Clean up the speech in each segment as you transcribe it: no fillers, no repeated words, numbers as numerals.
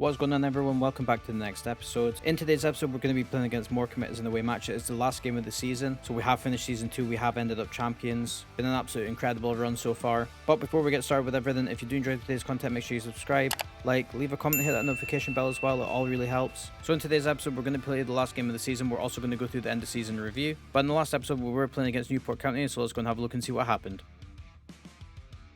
What's going on, everyone? Welcome back to the next episode. In today's episode, we're going to be playing against Morcambe as an away match. It is the last game of the season, so we have finished season 2. We have ended up champions. Been an absolute incredible run so far. But before we get started with everything, if you do enjoy today's content, make sure you subscribe, like, leave a comment, hit that notification bell as well. It all really helps. So in today's episode, we're going to play the last game of the season. We're also going to go through the end of season review. But in the last episode, we were playing against Newport County, so let's go and have a look and see what happened.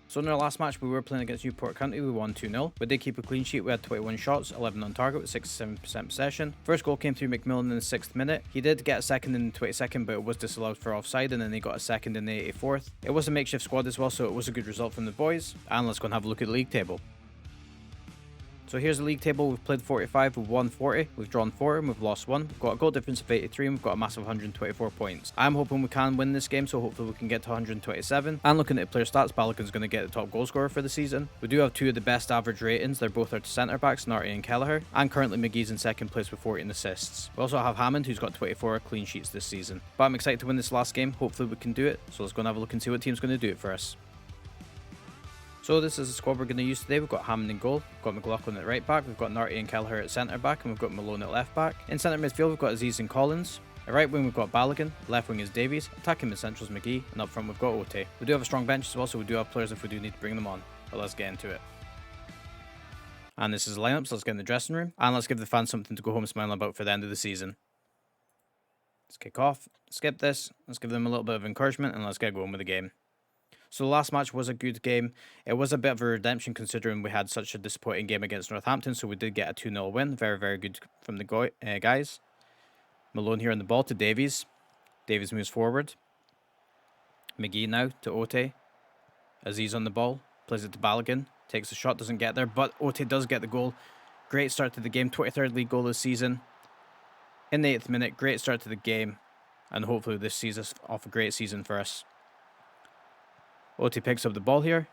So in our last match, we were playing against Newport County. We won 2-0. We did keep a clean sheet. We had 21 shots, 11 on target with 67% possession. First goal came through McMillan in the 6th minute. He did get a second in the 22nd, but it was disallowed for offside, and then he got a second in the 84th. It was a makeshift squad as well, so it was a good result from the boys. And let's go and have a look at the league table. So here's the league table. We've played 45, we've won 40, we've drawn 4, and we've lost 1. We've got a goal difference of 83, and we've got a massive 124 points. I'm hoping we can win this game, so hopefully we can get to 127. And looking at the player stats, Balogun's going to get the top goal scorer for the season. We do have 2 of the best average ratings. They're both our centre backs, Narty and Kelleher. And currently McGee's in 2nd place with 14 assists. We also have Hammond, who's got 24 clean sheets this season. But I'm excited to win this last game. Hopefully we can do it. So let's go and have a look and see what team's going to do it for us. So this is the squad we're going to use today. We've got Hammond in goal, we've got McLaughlin at right back, we've got Narty and Kelleher at centre back, and we've got Malone at left back. In centre midfield, we've got Aziz and Collins. At right wing, we've got Balogun, left wing is Davies, attacking mid centrals McGee, and up front we've got OTEH. We do have a strong bench as well, so we do have players if we do need to bring them on. But let's get into it. And this is the lineup, so let's get in the dressing room, and let's give the fans something to go home smiling about for the end of the season. Let's kick off, skip this, let's give them a little bit of encouragement, and let's get going with the game. So the last match was a good game. It was a bit of a redemption considering we had such a disappointing game against Northampton, so we did get a 2-0 win. Very, very good from the guys. Malone here on the ball to Davies. Davies moves forward. McGee now to OTEH. Aziz on the ball. Plays it to Balogun. Takes the shot, doesn't get there, but OTEH does get the goal. Great start to the game. 23rd league goal this season. In the 8th minute, great start to the game. And hopefully this sees us off a great season for us. OTEH picks up the ball here.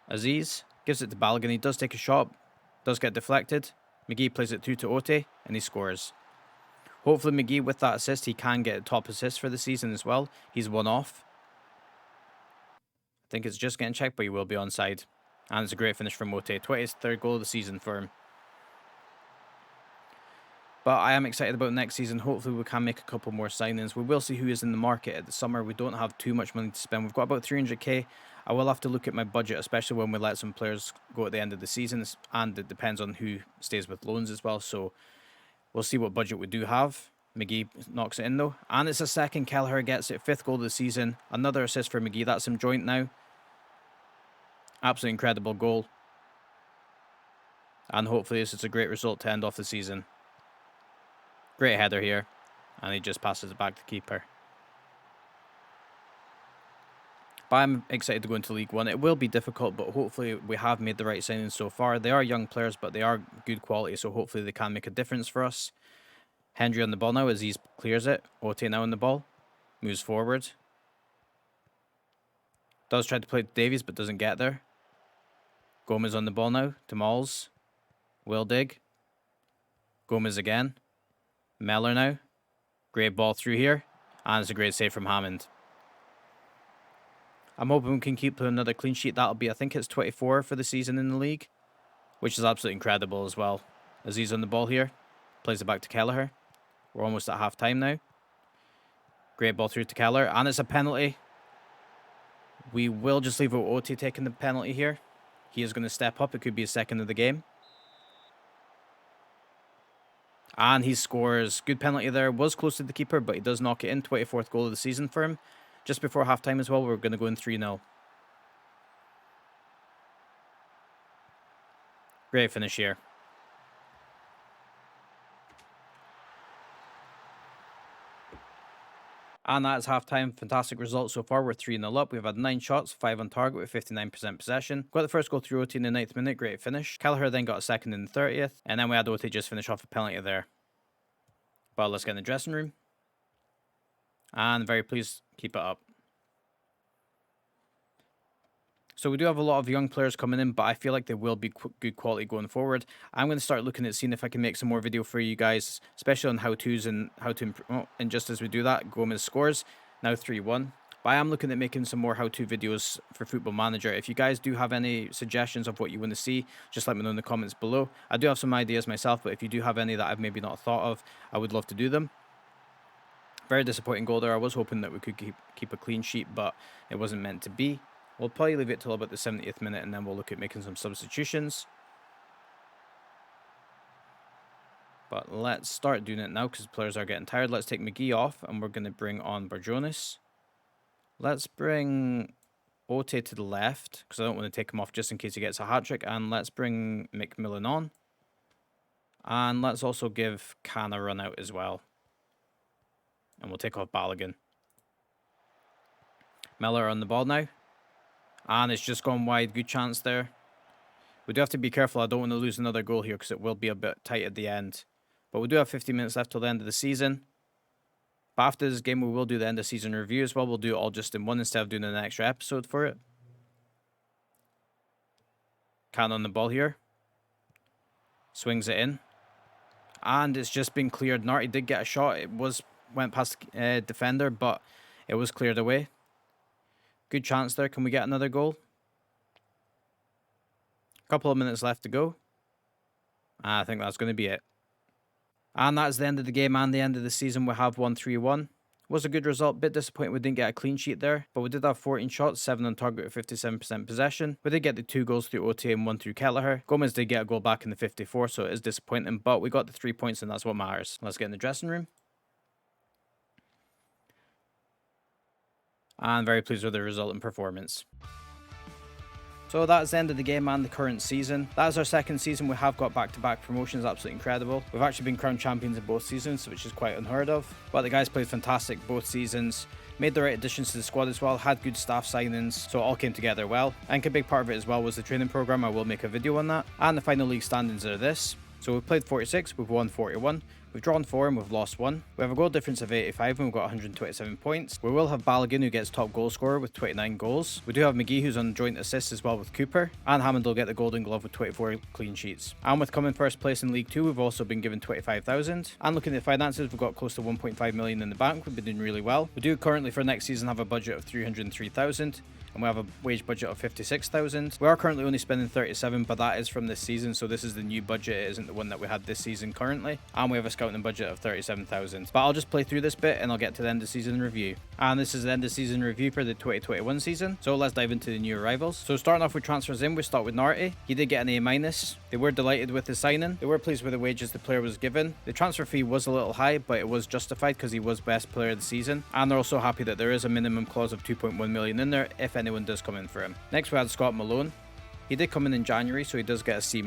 Aziz gives it to Balogun. He does take a shot. Does get deflected. McGee plays it through to OTEH and he scores. Hopefully McGee with that assist, he can get a top assist for the season as well. He's one off. I think it's just getting checked, but he will be onside. And it's a great finish from OTEH. 23rd goal of the season for him. But I am excited about next season. Hopefully we can make a couple more signings. We will see who is in the market at the summer. We don't have too much money to spend. We've got about 300k. I will have to look at my budget, especially when we let some players go at the end of the season. And it depends on who stays with loans as well. So we'll see what budget we do have. McGee knocks it in though. And it's a second. Kelleher gets it. 5th goal of the season. Another assist for McGee. That's him joint now. Absolutely incredible goal. And hopefully this is a great result to end off the season. Great header here, and he just passes it back to keeper. But I'm excited to go into League One. It will be difficult, but hopefully we have made the right signings so far. They are young players, but they are good quality, so hopefully they can make a difference for us. Hendry on the ball now as he clears it. OTEH now on the ball. Moves forward. Does try to play to Davies, but doesn't get there. Gomez on the ball now to Malls. Will dig. Gomez again. Meller now. Great ball through here. And it's a great save from Hammond. I'm hoping we can keep another clean sheet. That'll be, I think it's 24 for the season in the league. Which is absolutely incredible as well. Aziz on the ball here. Plays it back to Kelleher. We're almost at half time now. Great ball through to Kelleher. And it's a penalty. We will just leave with OTEH taking the penalty here. He is going to step up. It could be a second of the game. And he scores. Good penalty there. Was close to the keeper, but he does knock it in. 24th goal of the season for him. Just before halftime as well, we're going to go in 3-0. Great finish here. And that is halftime. Fantastic result so far. We're 3-0 up. We've had 9 shots, 5 on target with 59% possession. Got the first goal through OTEH in the 9th minute. Great finish. Kelleher then got a second in the 30th. And then we had OTEH just finish off a penalty there. But let's get in the dressing room. And very pleased. Keep it up. So we do have a lot of young players coming in, but I feel like they will be good quality going forward. I'm going to start looking at seeing if I can make some more video for you guys, especially on how-tos and how to improve. Oh, and just as we do that, Gomez scores. Now 3-1. But I am looking at making some more how-to videos for Football Manager. If you guys do have any suggestions of what you want to see, just let me know in the comments below. I do have some ideas myself, but if you do have any that I've maybe not thought of, I would love to do them. Very disappointing goal there. I was hoping that we could keep a clean sheet, but it wasn't meant to be. We'll probably leave it till about the 70th minute, and then we'll look at making some substitutions. But let's start doing it now because players are getting tired. Let's take McGee off, and we're going to bring on Barjonas. Let's bring OTEH to the left because I don't want to take him off just in case he gets a hat-trick. And let's bring McMillan on. And let's also give Khan a run out as well. And we'll take off Balogun. Miller on the ball now. And it's just gone wide. Good chance there. We do have to be careful. I don't want to lose another goal here because it will be a bit tight at the end. But we do have 50 minutes left till the end of the season. But after this game, we will do the end of season review as well. We'll do it all just in one instead of doing an extra episode for it. Khan on the ball here. Swings it in. And it's just been cleared. Narty did get a shot. It went past defender, but it was cleared away. Good chance there. Can we get another goal? A couple of minutes left to go. I think that's going to be it. And that's the end of the game and the end of the season. We have won 3-1. Was a good result. Bit disappointed we didn't get a clean sheet there, but we did have 14 shots, 7 on target with 57% possession. We did get the 2 goals through OTA and 1 through Kelleher. Gomez did get a goal back in the 54, so it is disappointing, but we got the 3 points and that's what matters. Let's get in the dressing room. And very pleased with the result and performance. So that's the end of the game and the current season. That is our second season. We have got back-to-back promotions, absolutely incredible. We've actually been crowned champions in both seasons, which is quite unheard of. But the guys played fantastic both seasons. Made the right additions to the squad as well, had good staff signings, so it all came together well. I think a big part of it as well was the training program. I will make a video on that. And the final league standings are this. So we've played 46, we've won 41. We've drawn 4 and we've lost 1. We have a goal difference of 85 and we've got 127 points. We will have Balogun who gets top goal scorer with 29 goals. We do have McGee who's on joint assists as well with Cooper. And Hammond will get the golden glove with 24 clean sheets. And with coming first place in League 2, we've also been given 25,000. And looking at the finances, we've got close to 1.5 million in the bank. We've been doing really well. We do currently for next season have a budget of 303,000. And we have a wage budget of 56,000. We are currently only spending 37, but that is from this season, so this is the new budget. It isn't the one that we had this season currently. And we have a scouting budget of 37,000. But I'll just play through this bit and I'll get to the end of season review. And this is the end of season review for the 2021 season. So let's dive into the new arrivals. So starting off with transfers in, we start with Narty. He did get an A-. They were delighted with his signing. They were pleased with the wages the player was given. The transfer fee was a little high, but it was justified because he was best player of the season. And they're also happy that there is a minimum clause of 2.1 million in there if anyone does come in for him. Next we had Scott Malone. He did come in January, so he does get a C-.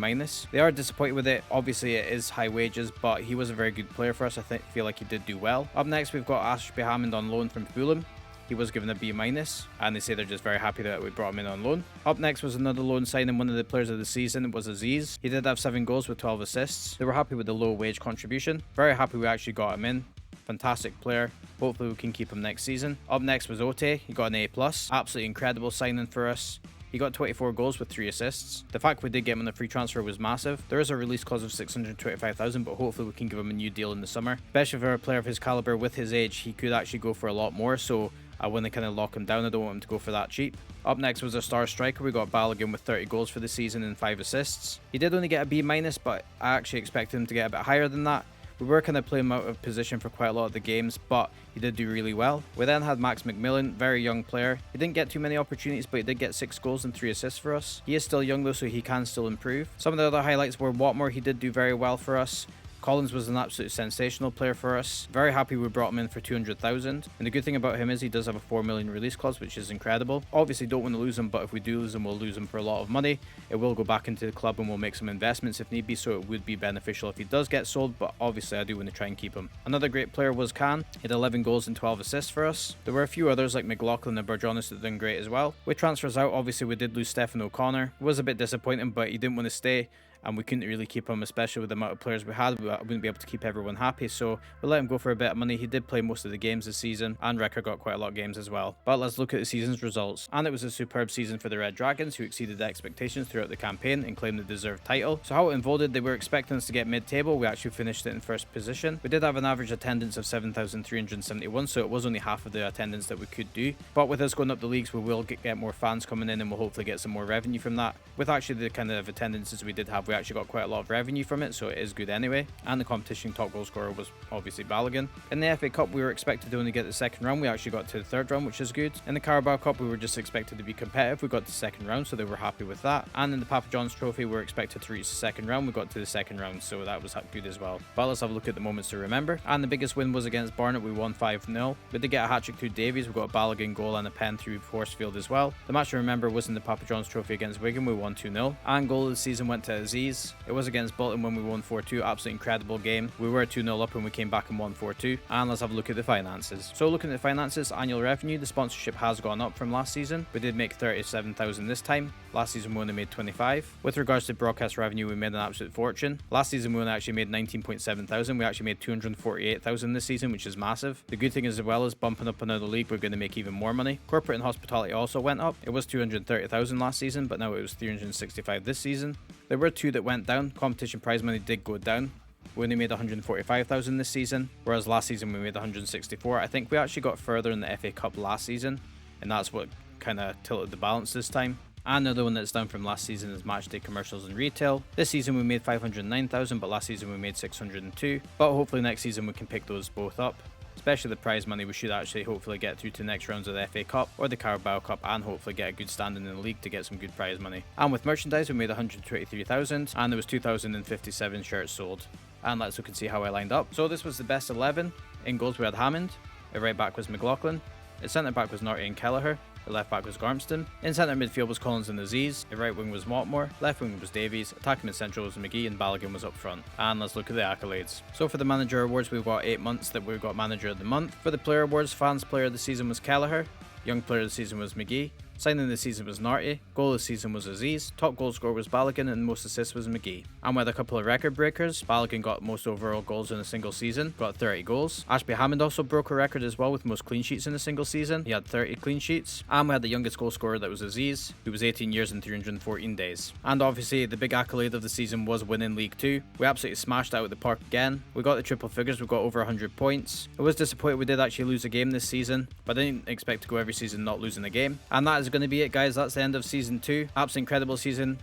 They are disappointed with it. Obviously, it is high wages, but he was a very good player for us. I feel like he did do well. Up next, we've got Ashby Hammond on loan from Fulham. He was given a B-, and they say they're just very happy that we brought him in on loan. Up next was another loan signing. One of the players of the season was Aziz. He did have 7 goals with 12 assists. They were happy with the low wage contribution. Very happy we actually got him in. Fantastic player. Hopefully we can keep him next season. Up next was OTEH. He got an A+. Absolutely incredible signing for us. He got 24 goals with 3 assists. The fact we did get him on a free transfer was massive. There is a release clause of 625,000, but hopefully we can give him a new deal in the summer. Especially for a player of his caliber with his age, he could actually go for a lot more, so I want to kind of lock him down. I don't want him to go for that cheap. Up next was our star striker. We got Balogun with 30 goals for the season and 5 assists. He did only get a B-, but I actually expected him to get a bit higher than that. We were kind of playing him out of position for quite a lot of the games, but he did do really well. We then had Max McMillan, very young player. He didn't get too many opportunities, but he did get 6 goals and 3 assists for us. He is still young though, so he can still improve. Some of the other highlights were Watmore. He did do very well for us. Collins was an absolute sensational player for us. Very happy we brought him in for 200,000. And the good thing about him is he does have a 4 million release clause, which is incredible. Obviously don't want to lose him, but if we do lose him, we'll lose him for a lot of money. It will go back into the club and we'll make some investments if need be, so it would be beneficial if he does get sold, but obviously I do want to try and keep him. Another great player was Khan. He had 11 goals and 12 assists for us. There were a few others like McLaughlin and Barjonas that did great as well. With transfers out, obviously we did lose Stephen O'Connor. It was a bit disappointing, but he didn't want to stay. and we couldn't really keep him, especially with the amount of players we had. We wouldn't be able to keep everyone happy, so we let him go for a bit of money. He did play most of the games this season, and Wrecker got quite a lot of games as well. But let's look at the season's results. And it was a superb season for the Red Dragons, who exceeded expectations throughout the campaign and claimed the deserved title. So how it unfolded, they were expecting us to get mid-table. We actually finished it in first position. We did have an average attendance of 7,371, so it was only half of the attendance that we could do. But with us going up the leagues, we will get more fans coming in, and we'll hopefully get some more revenue from that. With actually the kind of attendances we did have, we actually got quite a lot of revenue from it, so it is good anyway. And the competition top goal scorer was obviously Balogun. In the FA Cup, we were expected to only get the second round. We actually got to the third round, which is good. In the Carabao Cup, we were just expected to be competitive. We got to the second round, so they were happy with that. And in the Papa John's Trophy, we were expected to reach the second round. We got to the second round, so that was good as well. But let's have a look at the moments to remember. And the biggest win was against Barnet. We won 5-0. We did get a hat-trick through Davies. We got a Balogun goal and a pen through Forcefield as well. The match to remember was in the Papa John's Trophy against Wigan. We won 2-0. And goal of the season went to Aziz. It was against Bolton when we won 4-2. Absolutely incredible game. We were 2-0 up and we came back and won 4-2. And let's have a look at the finances. So looking at the finances, annual revenue, the sponsorship has gone up from last season. We did make 37,000 this time. Last season we only made 25. With regards to broadcast revenue, we made an absolute fortune. Last season we only actually made 19.7 thousand. We actually made 248,000 this season, which is massive. The good thing is, as well as bumping up another league, we're going to make even more money. Corporate and hospitality also went up. It was 230,000 last season, but now it was 365 this season. There were two that went down. Competition prize money did go down. We only made 145,000 this season, whereas last season we made 164. I think we actually got further in the FA Cup last season, and that's what kind of tilted the balance this time. And another one that's down from last season is matchday commercials and retail. This season we made 509,000, but last season we made 602. But hopefully next season we can pick those both up. Especially the prize money, we should actually hopefully get through to the next rounds of the FA Cup or the Carabao Cup, and hopefully get a good standing in the league to get some good prize money. And with merchandise, we made 123,000, and there was 2,057 shirts sold. And let's look and see how I lined up. So this was the best 11. In goals we had Hammond. At right back was McLaughlin. At centre back was Norty and Kelleher. The left back was Gormston. In centre midfield was Collins and Aziz. The right wing was Watmore. Left wing was Davies. Attacking mid central was McGee, and Balogun was up front. And let's look at the accolades. So for the manager awards, we've got 8 months that we've got manager of the month. For the player awards, fans player of the season was Kelleher. Young player of the season was McGee. Signing of the season was Norty. Goal of the season was Aziz. Top goal scorer was Balogun, and most assists was McGee. And with a couple of record breakers, Balogun got most overall goals in a single season, got 30 goals. Ashby Hammond also broke a record as well with most clean sheets in a single season. He had 30 clean sheets. And we had the youngest goal scorer, that was Aziz, who was 18 years and 314 days. And obviously the big accolade of the season was winning League 2. We absolutely smashed out of the park again. We got the triple figures, we got over 100 points. I was disappointed we did actually lose a game this season, but I didn't expect to go every season not losing a game. And that is going to be it, guys. That's the end of season 2. Absolutely incredible season.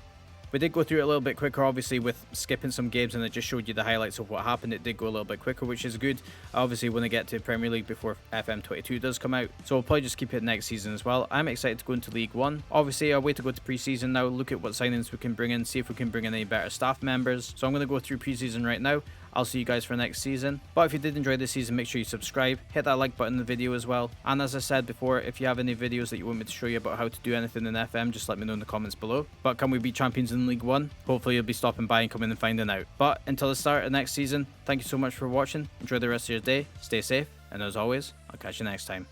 We did go through it a little bit quicker, obviously, with skipping some games, and it just showed you the highlights of what happened. It did go a little bit quicker, which is good. I obviously want to get to Premier League before FM22 does come out, so we'll probably just keep it next season as well. I'm excited to go into League 1. Obviously, I'll wait to go to pre-season now, look at what signings we can bring in, see if we can bring in any better staff members. So I'm going to go through pre-season right now. I'll see you guys for next season. But if you did enjoy this season, make sure you subscribe, hit that like button in the video as well. And as I said before, if you have any videos that you want me to show you about how to do anything in FM, just let me know in the comments below. But can we be champions in League 1? Hopefully you'll be stopping by and coming and finding out. But until the start of next season, thank you so much for watching. Enjoy the rest of your day, stay safe, and as always, I'll catch you next time.